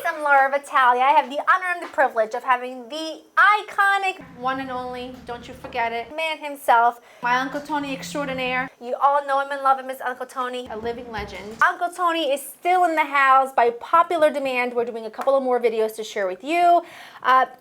I'm Laura Vitale. I have the honor and the privilege of having the iconic, one and only, don't you forget it, man himself, my Uncle Tony extraordinaire. You all know him and love him as Uncle Tony, a living legend. Uncle Tony is still in the house by popular demand. We're doing a couple of more videos to share with you.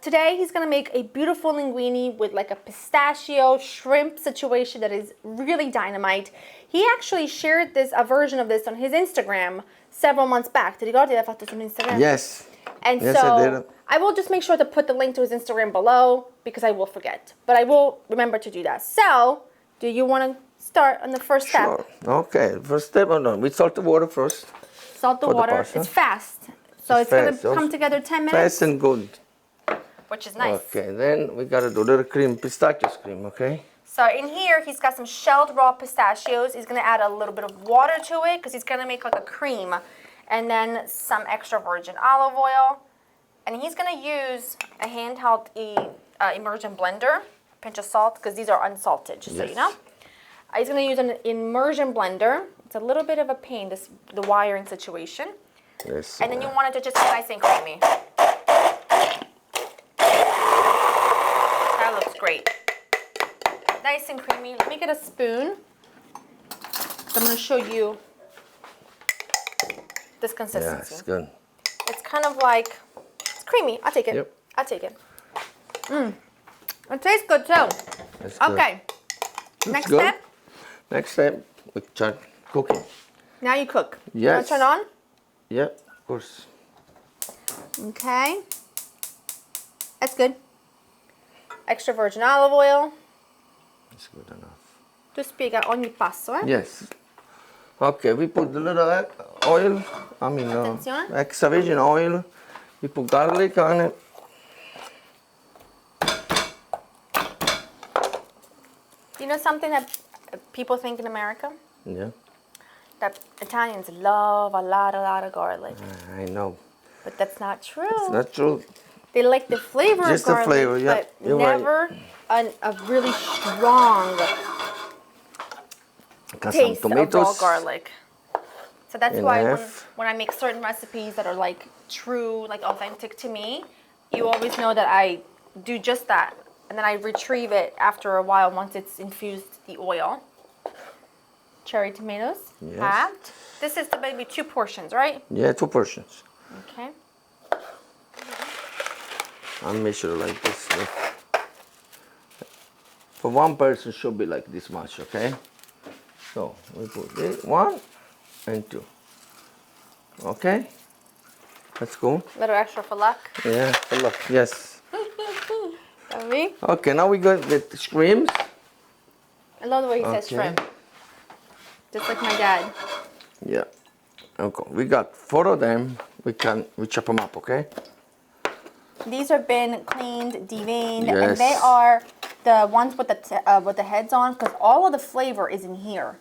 Today he's gonna make a beautiful linguine with like a pistachio shrimp situation that is really dynamite. He actually shared a version of this on his Instagram several months back. Ti ricordi l'ha fatto su Instagram? Yes. And yes, so I did. I will just make sure to put the link to his Instagram below because I will forget. But I will remember to do that. So, do you want to start on the first step? Sure. Okay. First step, no. We salt the water first. Salt the water. It's fast. So it's going to come together 10 minutes. Fast and good. Which is nice. Okay, then we got to do little cream, pistachio cream, okay? So in here, he's got some shelled raw pistachios. He's going to add a little bit of water to it because he's going to make like a cream. And then some extra virgin olive oil. And he's going to use a handheld immersion blender, a pinch of salt, because these are unsalted, just so you know. He's going to use an immersion blender. It's a little bit of a pain, the wiring situation. Yes. And then you want it to just be nice and creamy. That looks great. Nice and creamy. Let me get a spoon. I'm going to show you this consistency. Yeah, it's good. It's kind of like, it's creamy. I'll take it. Yep. I'll take it. It tastes good too. That's good. Okay. Next good. step. Next step, we start cooking. Now you cook. Yes. You want to turn on? Yeah, of course. Okay. That's good. Extra virgin olive oil. That's good enough. Tu spiega ogni passo, eh? Yes. Okay, we put a little oil, Attenzione. extra virgin oil. We put garlic on it. You know something that people think in America? Yeah. That Italians love a lot of garlic. I know. But that's not true. It's not true. They like the flavor Just of garlic, the flavor, yeah. but You're never a really strong taste of raw garlic. So that's why when I make certain recipes that are like true, like authentic to me, you always know that I do just that. And then I retrieve it after a while once it's infused the oil. Cherry tomatoes, halved. This is maybe 2 portions, right? Yeah, 2 portions. Okay. I'll measure like this. For 1 person should be like this much, okay? So we put this 1 and 2. Okay? That's cool. A little extra for luck. Yeah, for luck, yes. Me? Okay, now we got the shrimps. I love the way he says shrimp. Just like my dad. Yeah. Okay, we got 4 of them. We chop them up, okay? These have been cleaned, deveined, Yes. and they are the ones with the heads on, because all of the flavor is in here.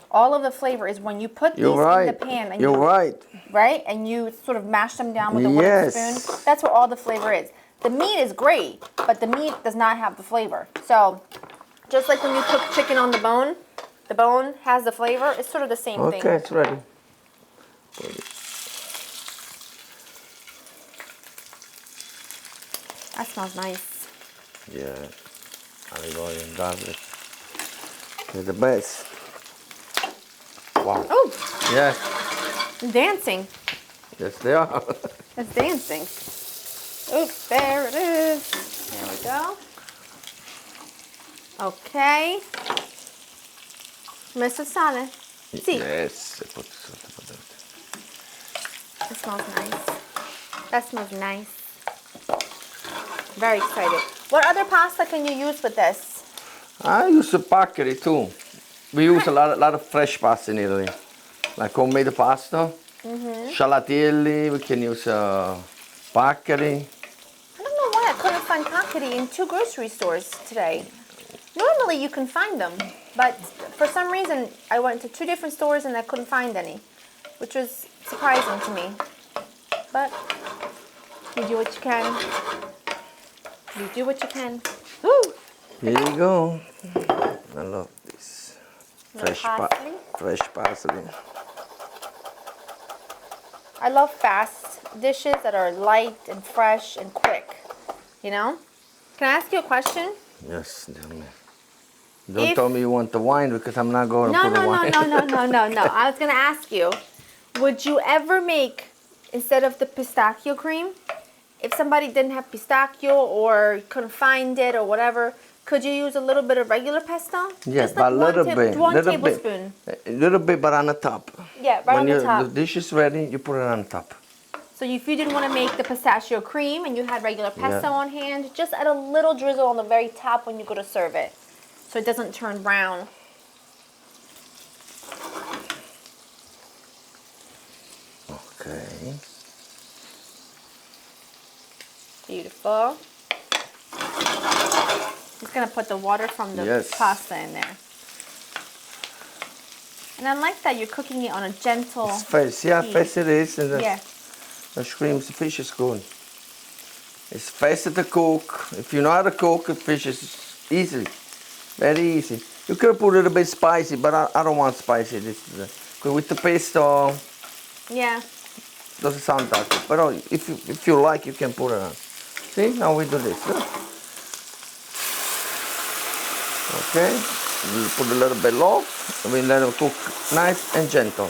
All of the flavor is when you put these in the pan. And right? And you sort of mash them down with a wooden spoon. That's where all the flavor is. The meat is great, but the meat does not have the flavor. So, just like when you cook chicken on the bone has the flavor. It's sort of the same thing. Okay, it's ready. That smells nice. Yeah, olive oil and garlic. They're the best. Wow. Oh, Yes. dancing. Yes, they are. It's dancing. Oops, there it is. There we go. Okay. Mr. Sale. Sì. Yes. That smells nice. That smells nice. Very excited. What other pasta can you use with this? I use the paccheri too. We use a lot of fresh pasta in Italy, like homemade pasta. Scialatielli. We can use paccheri. I don't know why I couldn't find paccheri in 2 grocery stores today. Normally you can find them, but for some reason I went to 2 different stores and I couldn't find any, which was surprising to me. But you do what you can. You do what you can. Woo! Here you go. I love this. Fresh parsley. I love fast dishes that are light and fresh and quick, you know? Can I ask you a question? Yes, damn it. Don't tell me you want the wine because I'm not going to put the wine. No. I was gonna ask you, would you ever make, instead of the pistachio cream, if somebody didn't have pistachio or couldn't find it or whatever, could you use a little bit of regular pesto? Yes, Just but a little one bit. one little tablespoon. Bit, a little bit, but on the top. Yeah, right on the top. When the dish is ready, you put it on top. So if you didn't want to make the pistachio cream and you had regular pesto Yeah. on hand, just add a little drizzle on the very top when you go to serve it, so it doesn't turn brown. Okay. Beautiful. Just gonna put the water from the Yes. pasta in there. And I like that you're cooking it on a gentle It's fast. See how heat. fast it is? And Yeah. the shrimp, the fish is good. It's faster to cook. If you know how to cook, the fish is easy. Very easy. You could put a little bit spicy, but I don't want spicy. This is with the pesto, Yeah. doesn't sound that good. But if you like, you can put it on. See, now we do this. Look. Okay, we put a little bit low, and we let it cook nice and gentle.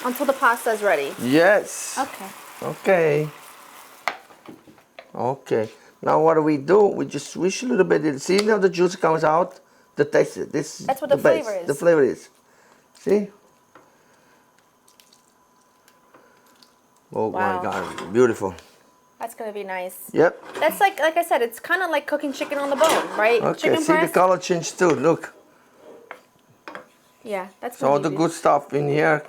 Until the pasta is ready. Yes. Okay. Okay. Okay. Now what do? We just swish a little bit. See now the juice comes out. The taste. This. That's what the best. flavor is. The flavor is. See. Oh Wow. my God! Beautiful. That's gonna be nice. Yep. That's like I said, it's kind of like cooking chicken on the bone, right? Okay. Chicken See the breast. color change too. Look. Yeah, that's. So all gonna the be good stuff in here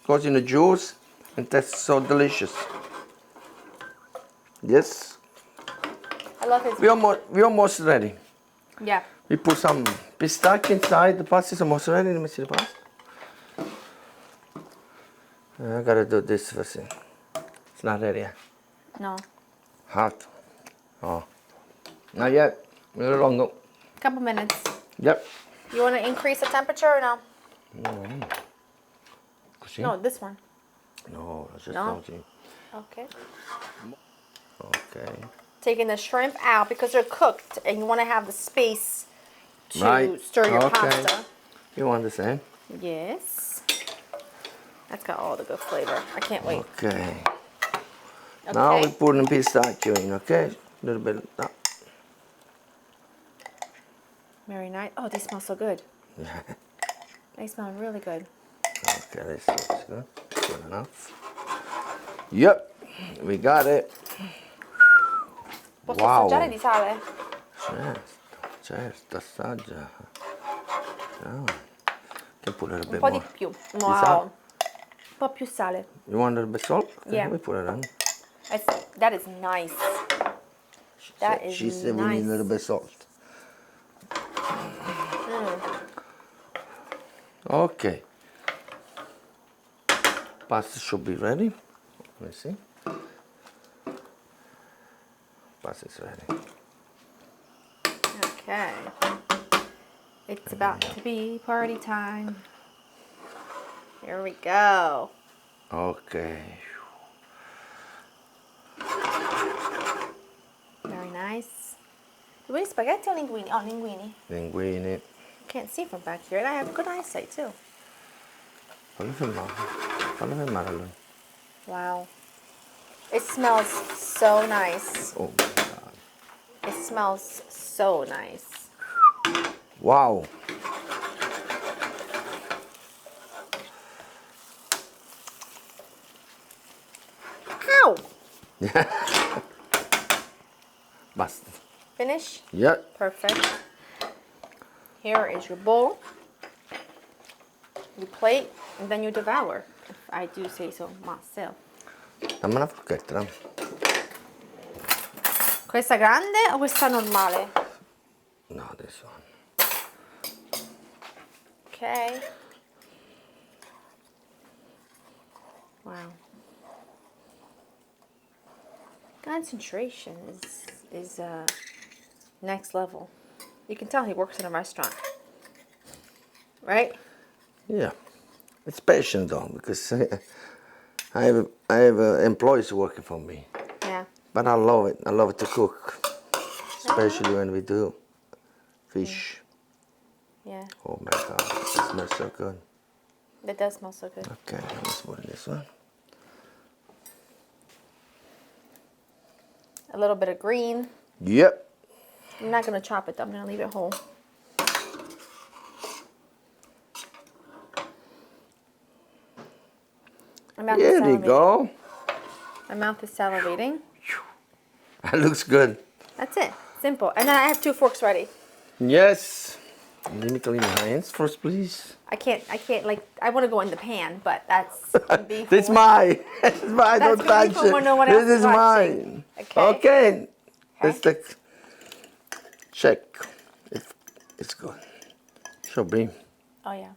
goes in the juice, and that's so delicious. Yes. I love his. We almost ready. Yeah. We put some pistachio inside. The pasta is almost ready. Let me see the pasta. I gotta do this first. It's not ready yet. No. Hot. Oh. Not yet. A little longer. Couple minutes. Yep. You want to increase the temperature or no? Così? No, this one. No, just No? così. Okay. Okay. Taking the shrimp out because they're cooked, and you want to have the space to Right. stir your Okay. pasta. You want the same? Yes. That's got all the good flavor. I can't wait. Okay. Okay. Now we put the pistachio in, okay? A little bit of that. Very nice. Oh, they smell so good. They smell really good. Okay, this looks good. Good enough. Yep, we got it. Posso Wow. assaggiare di sale? Certo, assaggia. Oh. Can put a little Un bit po' more. di più. salt? Wow. Un po' più sale. You want a little bit salt? Okay, Yeah. we put it on. That is nice. That is She said nice. we need a little bit salt. Okay. Pasta should be ready. Let me see. Pasta is ready. Okay. It's about to be party time. Here we go. Okay. Very nice. Do we spaghetti or linguini? Oh, linguini. Linguine. Can't see from back here, and I have good eyesight too. Fallo filmare. Fallo filmare lui. Wow. It smells so nice. Oh my God. It smells so nice. Wow. Ow! Basta. Finish? Yep. Perfect. Here is your bowl. You plate, and then you devour, if I do say so myself. Dammi una forchetta. Dammi. Questa grande o questa normale? No, this one. Okay. Wow. Concentration is next level. You can tell he works in a restaurant, right? Yeah. It's patient though, because I have employees working for me, Yeah. but I love it. I love it to cook, especially when we do fish. Yeah. Oh my God, it smells so good. It does smell so good. Okay, let's put this one. A little bit of green. Yep. I'm not gonna chop it though. I'm gonna leave it whole. My mouth is There you salivating. go. My mouth is salivating. That looks good. That's it. Simple. And then I have 2 forks ready. Yes. Let me clean my hands first, please. I can't like I want to go in the pan, but that's gonna be for This is mine. This is mine. That's Don't gonna be touch for when no one it. else This is is watching. mine. Okay. Okay. Let's check if it's good. Sure, Beam. Oh yeah.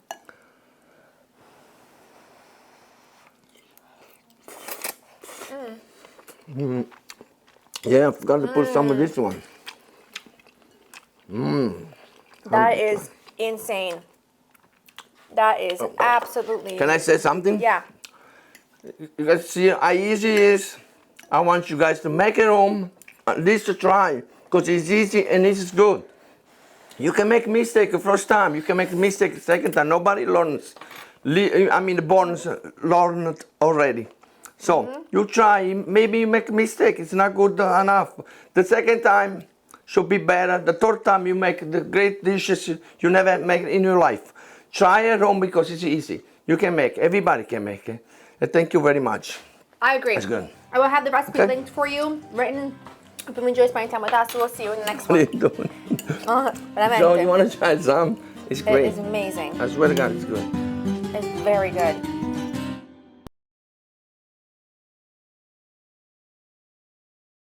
Yeah, I forgot to put some of this one. That is insane. That is absolutely. Can I say something? Yeah. You guys see how easy it is? I want you guys to make it home, at least to try, because it's easy and this is good. You can make mistake the first time, you can make mistake the second time. Nobody learns. I mean, the bones learn it already. So you try, maybe you make a mistake, it's not good enough. The second time should be better. The third time you make the great dishes you never make in your life. Try at home because it's easy. You can make, everybody can make it. Thank you very much. I agree. That's good. I will have the recipe Okay. linked for you, written. Hope you enjoy spending time with us. We'll see you in the next What are one. you doing? But I'm So you want to try some? It's It great. is amazing. I swear to God, it's good. It's very good.